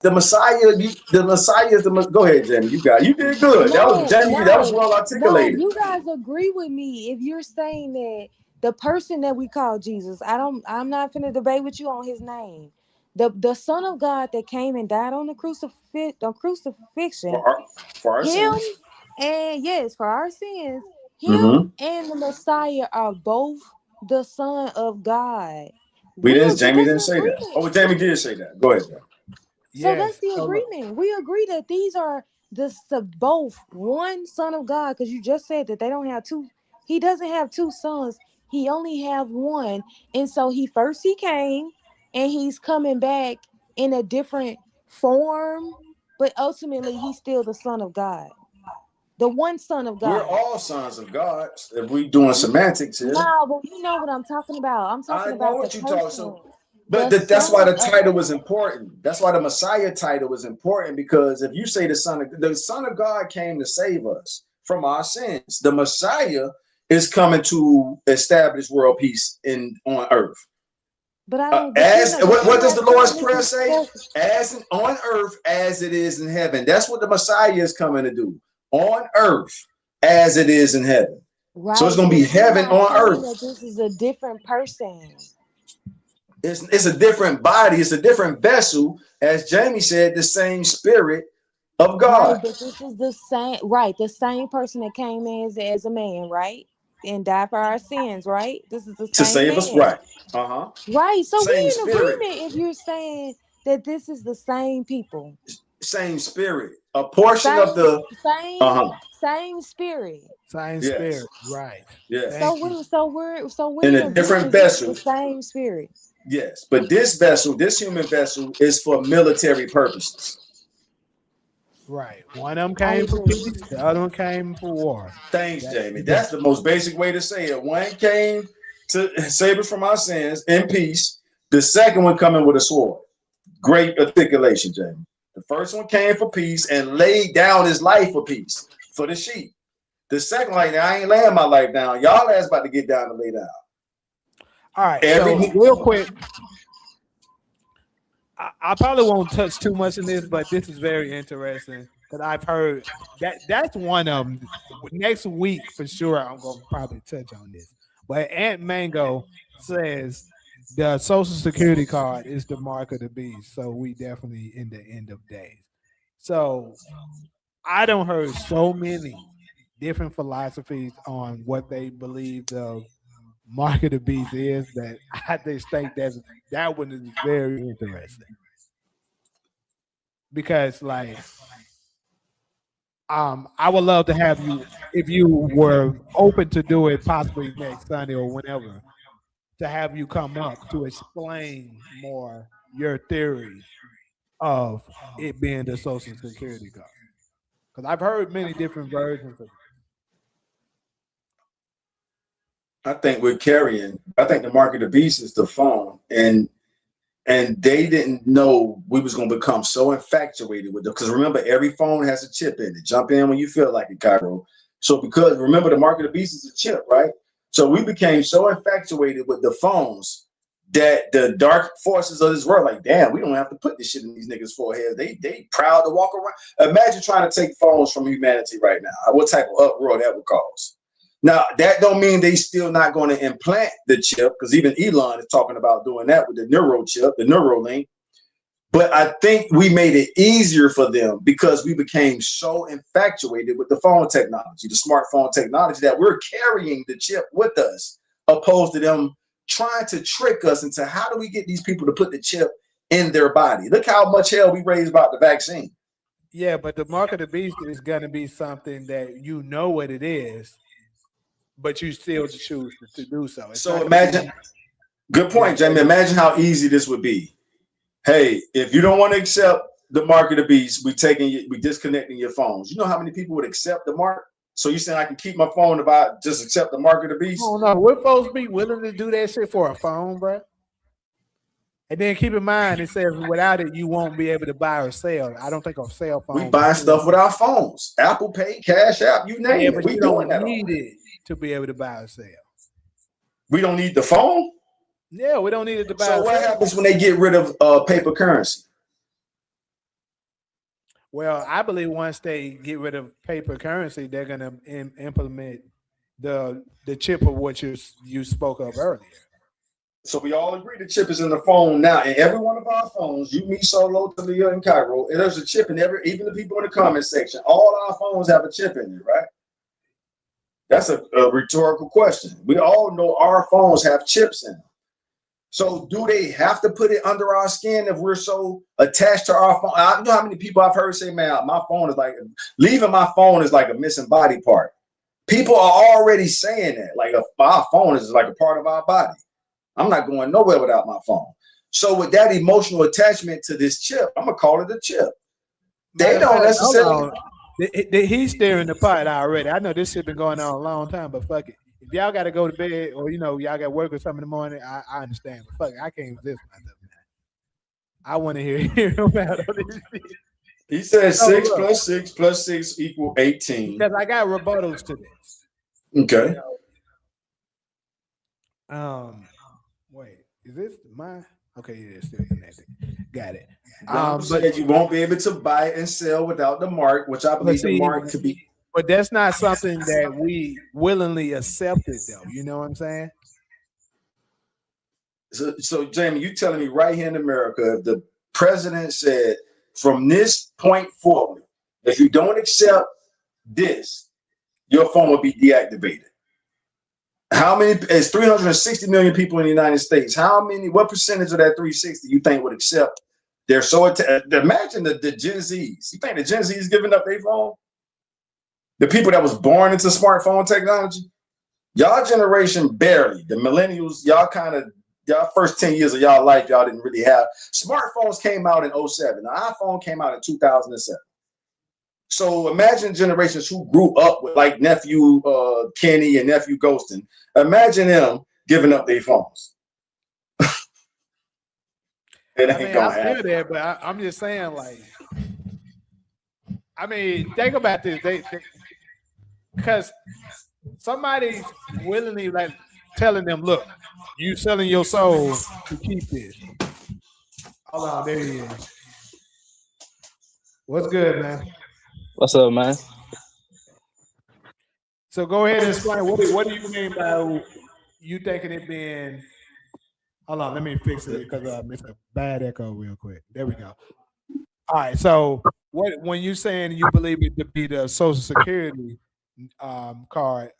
The Messiah, the Messiah is the. Go ahead, Jamie. You did good. That was No, Jamie. That was no, well no. articulated. You guys agree with me if you're saying that the person that we call Jesus. I'm not finna debate with you on his name. The Son of God that came and died on the crucifixion. For our Him sins. and yes, for our sins. Him Mm-hmm. and the Messiah are both the Son of God. We We didn't. agree. Jamie That's didn't the say that. agreement. Oh, Jamie did say that. Go ahead, Jamie. So that's Yes. the So look, agreement. We agree that these are both one son of God, because you just said that they don't have two. He doesn't have two sons. He only have one. And so he came and he's coming back in a different form, but ultimately he's still the son of God. The one son of We're God. all sons of God. If we doing semantics here, No, but you know what I'm talking about. I'm I talking know about the what you talk. person, So, but the that's why son the of title was important. That's why the Messiah title was important, because if you say the Son of God came to save us from our sins, the Messiah is coming to establish world peace on earth. but I don't but As but what you're does not the saying Lord's this prayer is say? On earth as it is in heaven. That's what the Messiah is coming to do. On earth as it is in heaven. So it's right, going to be but you're heaven not on saying earth. that this is a different person. It's a different body. It's a different vessel. As Jamie said, the same spirit of Right, God but this is the same, right? The same person that came in as a man, right? And died for our sins, right? This is the to same save us. man. Right. Uh-huh. Right. So Same we in spirit. agreement if you're saying that this is the same people. Same spirit. A portion of Same, the same, uh-huh. same spirit. same Yes. spirit. Right. Yes. So Thank you. we're In in a different agreement. This is the vessel. same spirit. Yes, but this vessel, this human vessel, is for military purposes. Right. One of them I came for agree. peace. The other one came for war. Thanks, That's Jamie. the That's difference. the most basic way to say it. One came to save us from our sins in peace. The second one coming with a sword. Great articulation, Jamie. The first one came for peace and laid down his life for peace for the sheep. The second, like, I ain't laying my life down. Y'all ass about to get down and lay down. All right. Every So real quick, I probably won't touch too much in this, but this is very interesting because I've heard that's one of them. Next week for sure, I'm gonna probably touch on this. But Aunt Mango says the Social Security card is the mark of the beast, so we definitely in the end of days. So I don't heard so many different philosophies on what they believe the mark of the beast is that I just think that one is very interesting because like I would love to have you if you were open to do it possibly next Sunday or whenever to have you come up to explain more your theory of it being the social security card because I've heard many different versions of it. I think we're carrying. I think the mark of the beast is the phone, and they didn't know we was gonna become so infatuated with them. Because remember, every phone has a chip in it. Jump in when you feel like it, Cairo. So because remember, the mark of the beast is a chip, right? So we became so infatuated with the phones that the dark forces of this world, like, damn, we don't have to put this shit in these niggas' foreheads. They proud to walk around. Imagine trying to take phones from humanity right now. What type of uproar that would cause. Now, that don't mean they still not going to implant the chip, because even Elon is talking about doing that with the neuro chip, the Neuralink. But I think we made it easier for them because we became so infatuated with the phone technology, the smartphone technology, that we're carrying the chip with us, opposed to them trying to trick us into how do we get these people to put the chip in their body. Look how much hell we raised about the vaccine. Yeah, but the mark of the beast is going to be something that you know what it is, but you still choose to do so. It's So not going to be imagine, good yeah. point, Jamie. Imagine how easy this would be. Hey, if you don't want to accept the mark of the beast, we disconnecting your phones. You know how many people would accept the mark? So you saying I can keep my phone if I just accept the mark of the beast? Oh no, we're supposed to be willing to do that shit for a phone, bro. And then keep in mind, it says without it, you won't be able to buy or sell. I don't think a cell We phone will buying still stuff with our phones. Apple Pay, Cash App, you yeah, name it. but We you doing don't that need already. it to be able to buy or sell. We don't need the phone. Yeah, we don't need it to buy So or what sell. happens when they get rid of paper currency? Well, I believe once they get rid of paper currency, they're gonna implement the chip of what you spoke of earlier. So we all agree the chip is in the phone now. In every one of our phones, you, me, Solo, Talia, and Cairo, and there's a chip in every, even the people in the comment section, all our phones have a chip in it, right? That's a rhetorical question. We all know our phones have chips in them. So do they have to put it under our skin if we're so attached to our phone? I know how many people I've heard say, man, my phone is like, leaving my phone is like a missing body part. People are already saying that, like our phone is like a part of our body. I'm not going nowhere without my phone. So with that emotional attachment to this chip, I'm gonna call it a chip. They don't necessarily. He's stirring the pot already. I know this shit been going on a long time, but fuck it. If y'all got to go to bed or y'all got to work or something in the morning, I understand. But fuck it, I can't resist myself, man. I want to hear about all this shit. He said 6 plus 6 plus 6 equal 18. Because I got rebuttals to this. Okay. Wait, is this my? Okay, yeah, it's still connected. Got it. But you won't be able to buy and sell without the mark, which I believe the mark to be. But that's not something that we willingly accepted, though. You know what I'm saying? So Jamie, you telling me right here in America, if the president said from this point forward, if you don't accept this, your phone will be deactivated. How many? It's 360 million people in the United States. What percentage of that 360 you think would accept? They're so imagine the Gen Zs. You think the Gen Zs giving up their phone? The people that was born into smartphone technology, y'all generation barely. The millennials, y'all first 10 years of y'all life, y'all didn't really have. Smartphones came out in 07. The iPhone came out in 2007. So imagine generations who grew up with like nephew Kenny and nephew Ghostin. Imagine them giving up their phones. I feel that, but I'm just saying, like, think about this. Because somebody's willingly like telling them, look, you selling your soul to keep this. Hold on, there he is. What's good, man? What's up, man? So go ahead and explain what do you mean by you thinking it being. Hold on, let me fix it because it's a bad echo real quick. There we go. All right, so when you saying you believe it to be the Social Security card,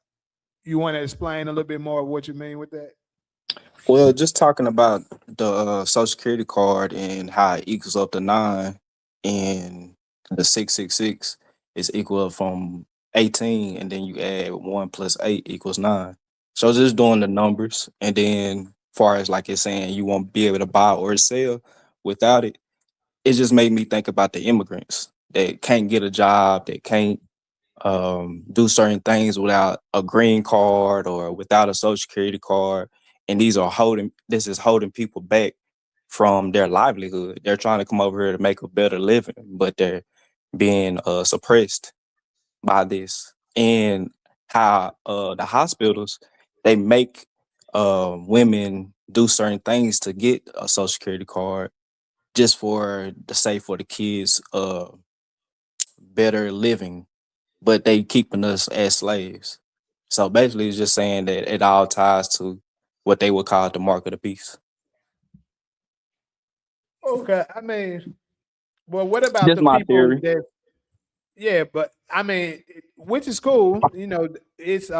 you want to explain a little bit more of what you mean with that? Well, just talking about the Social Security card and how it equals up to 9, and the 666 is equal from 18, and then you add 1 plus 8 equals 9. So just doing the numbers, and then far as like it's saying you won't be able to buy or sell without it, it just made me think about the immigrants that can't get a job, that can't do certain things without a green card or without a Social Security card, and this is holding people back from their livelihood. They're trying to come over here to make a better living, but they're being suppressed by this. And how the hospitals, they make women do certain things to get a Social Security card just for the sake for the kids better living, but they keeping us as slaves. So basically it's just saying that it all ties to what they would call the mark of the beast. Okay, well, what about Just the my people theory. that? Yeah, but which is cool. It's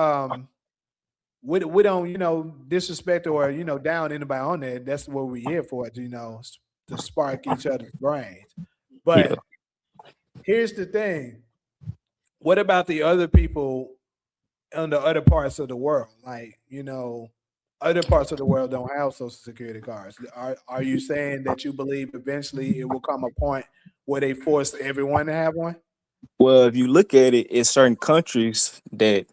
we don't disrespect or down anybody on there. That's what we're here for. To spark each other's brains. But here's the thing: what about the other people in the other parts of the world? Like other parts of the world don't have Social Security cards. Are you saying that you believe eventually it will come a point where they force everyone to have one? Well, if you look at it, it's certain countries that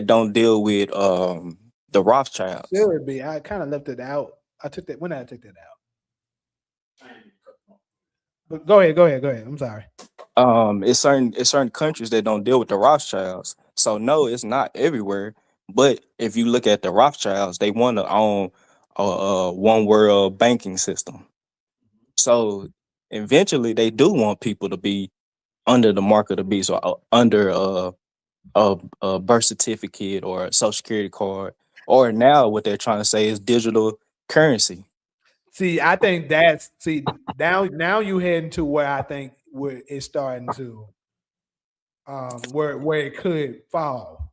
don't deal with the Rothschilds. Should be. I kind of left it out. I took that out. But go ahead. I'm sorry. It's certain countries that don't deal with the Rothschilds. So no, it's not everywhere. But if you look at the Rothschilds, they want to own a one world banking system. So eventually they do want people to be under the mark of the beast, or under a birth certificate or a social security card, or now what they're trying to say is digital currency. See, I think that's now you heading to where I think where it's starting to where it could fall,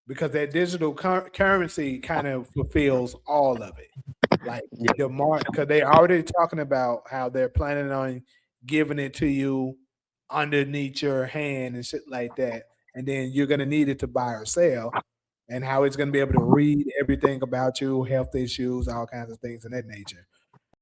because that digital currency kind of fulfills all of it. Like Yeah. the mark, because they're already talking about how they're planning on giving it to you underneath your hand and shit like that, and then you're gonna need it to buy or sell, and how it's gonna be able to read everything about you, health issues, all kinds of things of that nature.